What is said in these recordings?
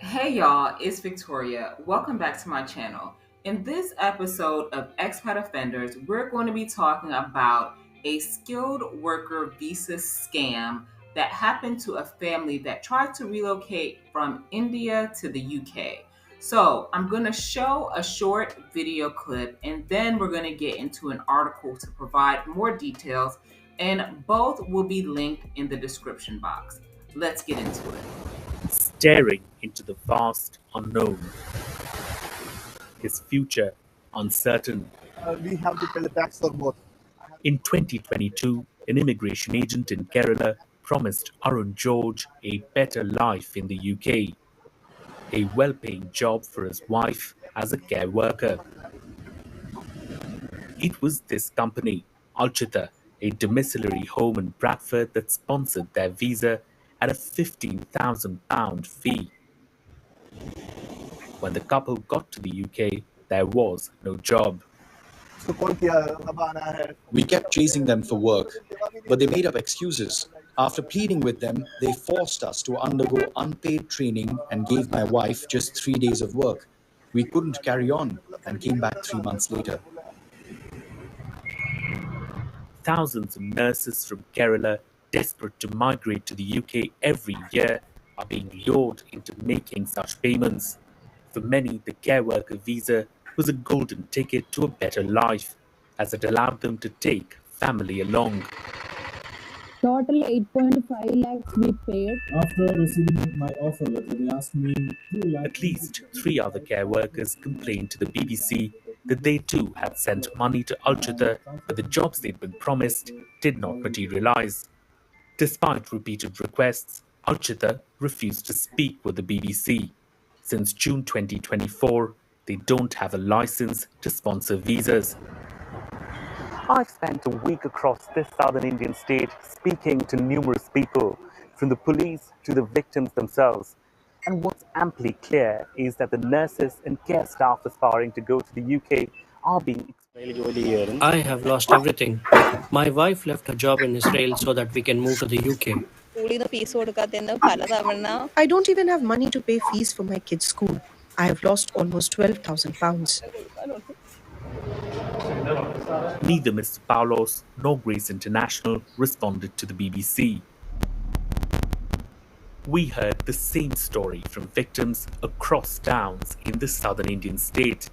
Hey y'all, it's Victoria. Welcome back to my channel. In this episode of Expat Offenders, we're going to be talking about a skilled worker visa scam that happened to a family that tried to relocate from India to the UK. So, I'm going to show a short video clip and then we're going to get into an article to provide more details, and both will be linked in the description box. Let's get into it. Staring into the vast unknown, his future uncertain. We have to pay the tax for both. In 2022, an immigration agent in Kerala promised Arun George a better life in the UK, a well-paying job for his wife as a care worker. It was this company, Alitcha, a domiciliary home in Bradford, that sponsored their visa at a £15,000 fee. When the couple got to the UK, there was no job. We kept chasing them for work, but they made up excuses. After pleading with them, they forced us to undergo unpaid training and gave my wife just 3 days of work. We couldn't carry on and came back 3 months later. Thousands of nurses from Kerala, desperate to migrate to the UK every year, are being lured into making such payments. For many, the care worker visa was a golden ticket to a better life, as it allowed them to take family along. Total 8.5 lakhs we paid. After receiving my offer letter, they asked me 2 lakhs. At least 3 other care workers complained to the BBC that they too had sent money to Alitcha, but the jobs they'd been promised did not materialize. Despite repeated requests, Alitcha refused to speak with the BBC. Since June 2024, they don't have a license to sponsor visas. I've spent a week across this southern Indian state speaking to numerous people, from the police to the victims themselves. And what's amply clear is that the nurses and care staff aspiring to go to the UK are being exploited. I have lost everything. My wife left her job in Israel so that we can move to the UK. I don't even have money to pay fees for my kids' school. I have lost almost £12,000. Neither Mr. Paulos nor Grace International responded to the BBC. We heard the same story from victims across towns in the southern Indian state.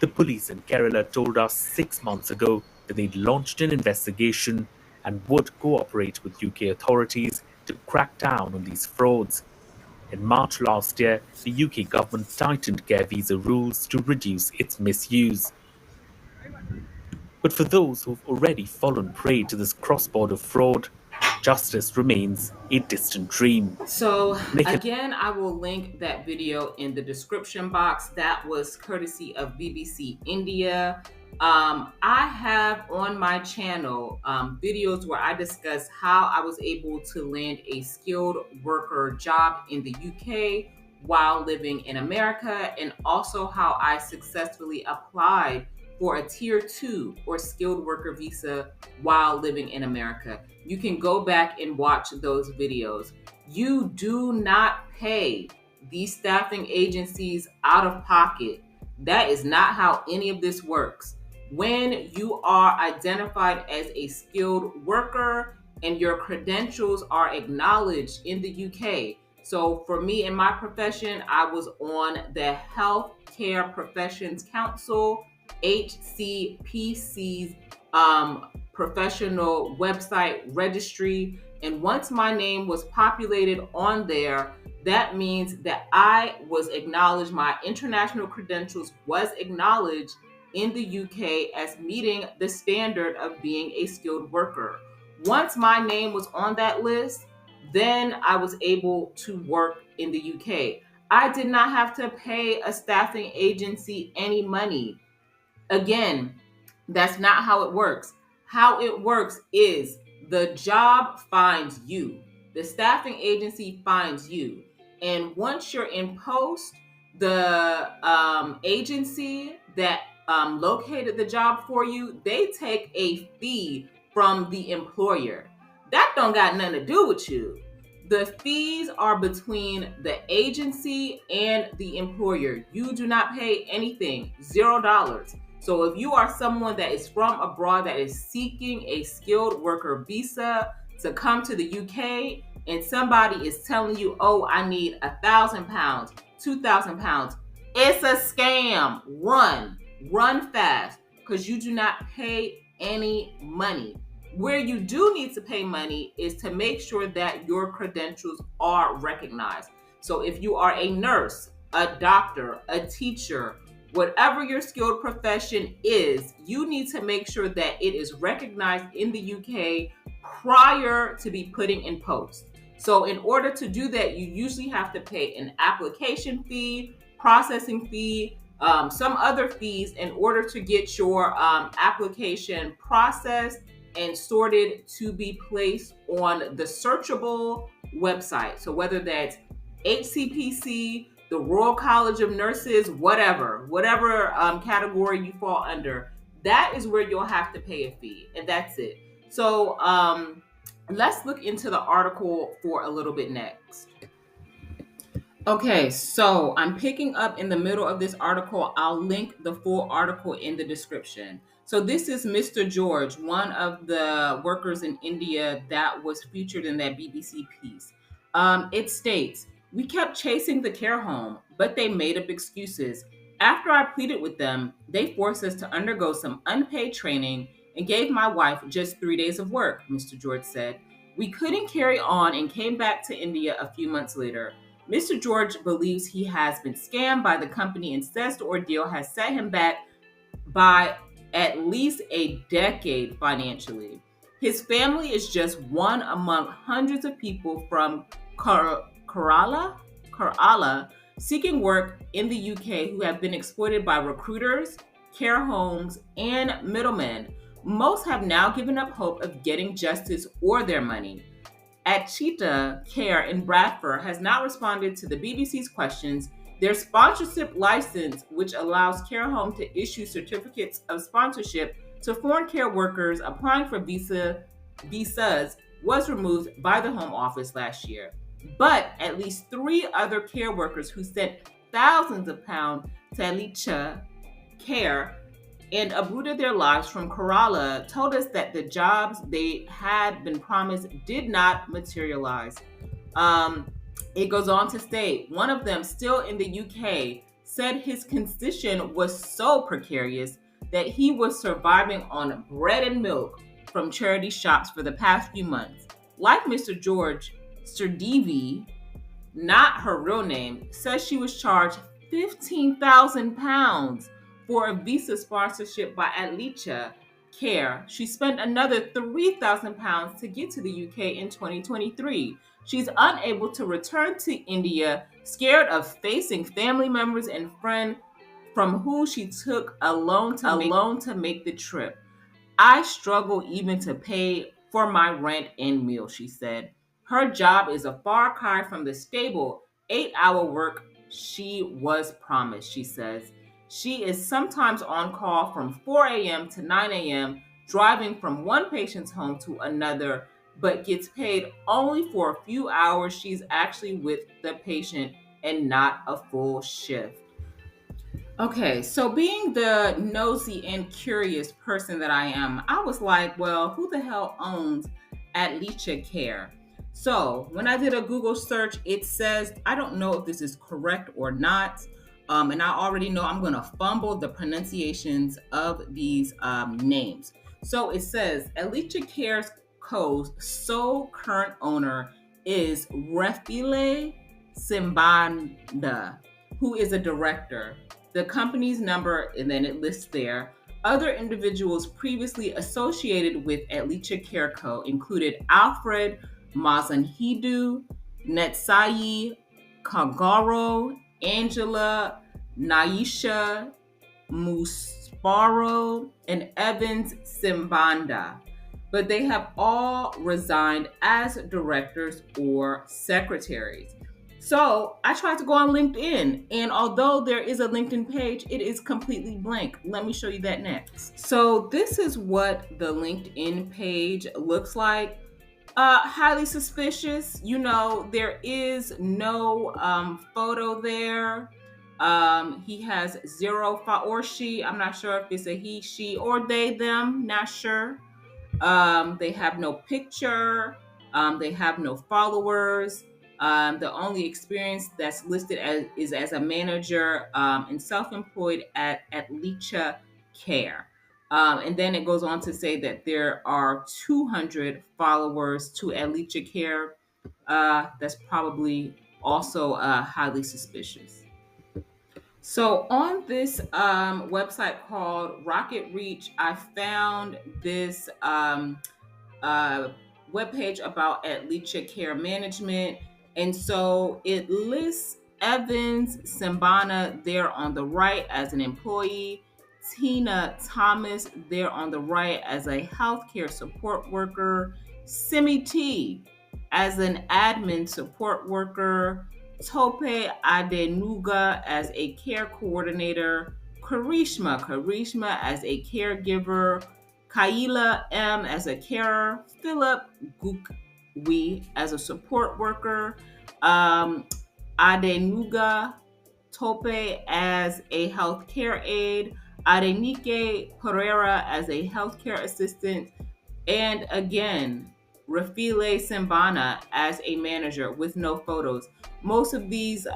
The police in Kerala told us 6 months ago that they'd launched an investigation and would cooperate with UK authorities to crack down on these frauds. In March last year, the UK government tightened care visa rules to reduce its misuse. But for those who've already fallen prey to this cross-border fraud, justice remains a distant dream. So again, I will link that video in the description box. That was courtesy of BBC India. I have on my channel videos where I discuss how I was able to land a skilled worker job in the UK while living in America, and also how I successfully applied for a tier 2 or skilled worker visa while living in America. You can go back and watch those videos. You do not pay these staffing agencies out of pocket. That is not how any of this works. When you are identified as a skilled worker and your credentials are acknowledged in the UK. So for me in my profession, I was on the Healthcare Professions Council, HCPC's professional website registry. And once my name was populated on there, that means that I was acknowledged, my international credentials was acknowledged in the UK as meeting the standard of being a skilled worker. Once my name was on that list, then I was able to work in the UK. I did not have to pay a staffing agency any money. Again, that's not how it works. How it works is the job finds you. The staffing agency finds you. And once you're in post, the agency that located the job for you, they take a fee from the employer. That don't got nothing to do with you. The fees are between the agency and the employer. You do not pay anything, $0. So if you are someone that is from abroad that is seeking a skilled worker visa to come to the UK, and somebody is telling you, oh, I need £1,000, £2,000, it's a scam. Run fast, because you do not pay any money. Where you do need to pay money is to make sure that your credentials are recognized. So if you are a nurse, a doctor, a teacher, whatever your skilled profession is, you need to make sure that it is recognized in the UK prior to be putting in post. So in order to do that, you usually have to pay an application fee, processing fee, some other fees in order to get your application processed and sorted to be placed on the searchable website. So whether that's HCPC, the Royal College of Nurses, whatever category you fall under, that is where you'll have to pay a fee, and that's it. So let's look into the article for a little bit next. Okay, so I'm picking up in the middle of this article. I'll link the full article in the description. So this is Mr. George, one of the workers in India that was featured in that BBC piece. It states, "We kept chasing the care home, but they made up excuses. After I pleaded with them, they forced us to undergo some unpaid training and gave my wife just 3 days of work," Mr. George said. "We couldn't carry on and came back to India a few months later." Mr. George believes he has been scammed by the company and says the ordeal has set him back by at least a decade financially. His family is just one among hundreds of people from Kerala seeking work in the UK who have been exploited by recruiters, care homes, and middlemen. Most have now given up hope of getting justice or their money. Alitcha Care in Bradford has not responded to the BBC's questions. Their sponsorship license, which allows care home to issue certificates of sponsorship to foreign care workers applying for visas, was removed by the Home Office last year. But at least 3 other care workers who sent thousands of pounds to Alitcha Care and uprooted their lives from Kerala told us that the jobs they had been promised did not materialize. It goes on to state, one of them, still in the UK, said his condition was so precarious that he was surviving on bread and milk from charity shops for the past few months. Like Mr. George, Sridevi, not her real name, says she was charged £15,000 for a visa sponsorship by Alitcha Care. She spent another £3,000 to get to the UK in 2023. She's unable to return to India, scared of facing family members and friends from who she took a loan to make the trip. "I struggle even to pay for my rent and meals," she said. Her job is a far cry from the stable 8-hour work she was promised, she says. She is sometimes on call from 4 a.m. to 9 a.m., driving from one patient's home to another, but gets paid only for a few hours she's actually with the patient and not a full shift. Okay, so being the nosy and curious person that I am, I was like, well, who the hell owns Alitcha Care? So when I did a Google search, it says, I don't know if this is correct or not, and I already know I'm going to fumble the pronunciations of these names. So it says, Alitcha Care's sole current owner is Refile Simbanda, who is a director. The company's number, and then it lists there. Other individuals previously associated with Alitcha Care Co. included Alfred Mazanhidu, Netsayi Kagaro, Angela Naisha Musparo, and Evans Simbanda. But they have all resigned as directors or secretaries. So I tried to go on LinkedIn, and although there is a LinkedIn page, it is completely blank. Let me show you that next. So this is what the LinkedIn page looks like. Highly suspicious. You know, there is no photo there. He has zero or she. I'm not sure if it's a he, she, or they, them. Not sure. They have no picture. They have no followers. The only experience that's listed as a manager and self-employed at Alitcha Care. And then it goes on to say that there are 200 followers to Alitcha Care. That's probably also highly suspicious. So on this website called Rocket Reach, I found this webpage about Alitcha Care Management. And so it lists Evans Simbana there on the right as an employee, Tina Thomas there on the right as a healthcare support worker, Simi T as an admin support worker, Tope Adenuga as a care coordinator, Karishma as a caregiver, Kaila M as a carer, Philip Gukwi as a support worker, Adenuga Tope as a healthcare aide, Adenike Pereira as a healthcare assistant, and again, Rafile Simbana as a manager with no photos. Most of these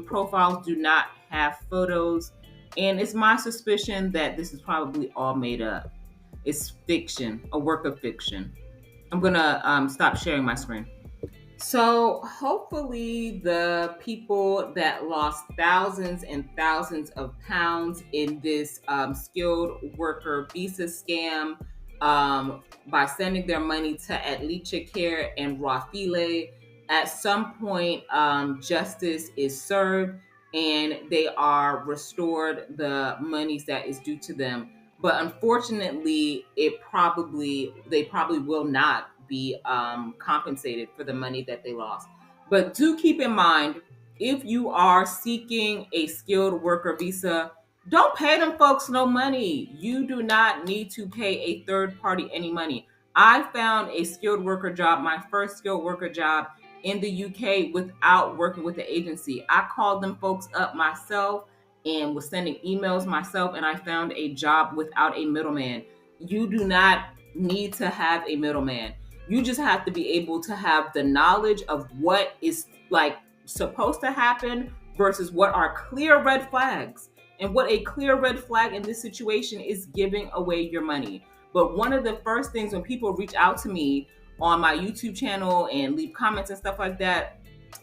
profiles do not have photos, and it's my suspicion that this is probably all made up. It's fiction, a work of fiction. I'm gonna stop sharing my screen. So hopefully the people that lost thousands and thousands of pounds in this skilled worker visa scam by sending their money to Alitcha Care and Rafile, at some point justice is served and they are restored the monies that is due to them. But unfortunately, they probably will not be compensated for the money that they lost. But do keep in mind, if you are seeking a skilled worker visa, don't pay them folks no money. You do not need to pay a third party any money. I found a skilled worker job, my first skilled worker job in the UK, without working with the agency. I called them folks up myself and was sending emails myself, and I found a job without a middleman. You do not need to have a middleman. You just have to be able to have the knowledge of what is like supposed to happen versus what are clear red flags. And what a clear red flag in this situation is giving away your money. But one of the first things when people reach out to me on my YouTube channel and leave comments and stuff like that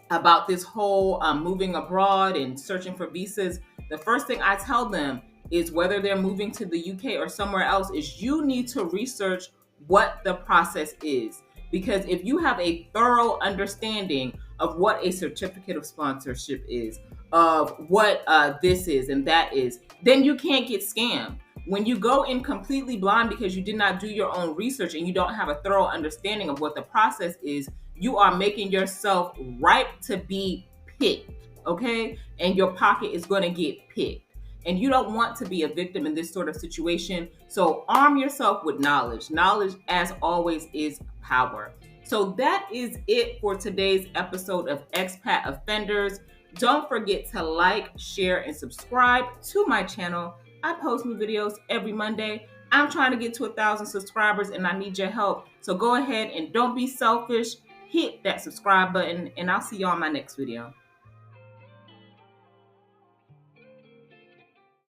about this whole moving abroad and searching for visas, the first thing I tell them is whether they're moving to the UK or somewhere else is you need to research what the process is. Because if you have a thorough understanding of what a certificate of sponsorship is, of what this is and that is, then you can't get scammed. When you go in completely blind because you did not do your own research and you don't have a thorough understanding of what the process is, you are making yourself ripe to be picked, okay? And your pocket is going to get picked. And you don't want to be a victim in this sort of situation. So arm yourself with knowledge. Knowledge, as always, is power. So that is it for today's episode of Expat Offenders. Don't forget to like, share, and subscribe to my channel. I post new videos every Monday. I'm trying to get to 1,000 subscribers and I need your help. So go ahead and don't be selfish. Hit that subscribe button and I'll see you on my next video.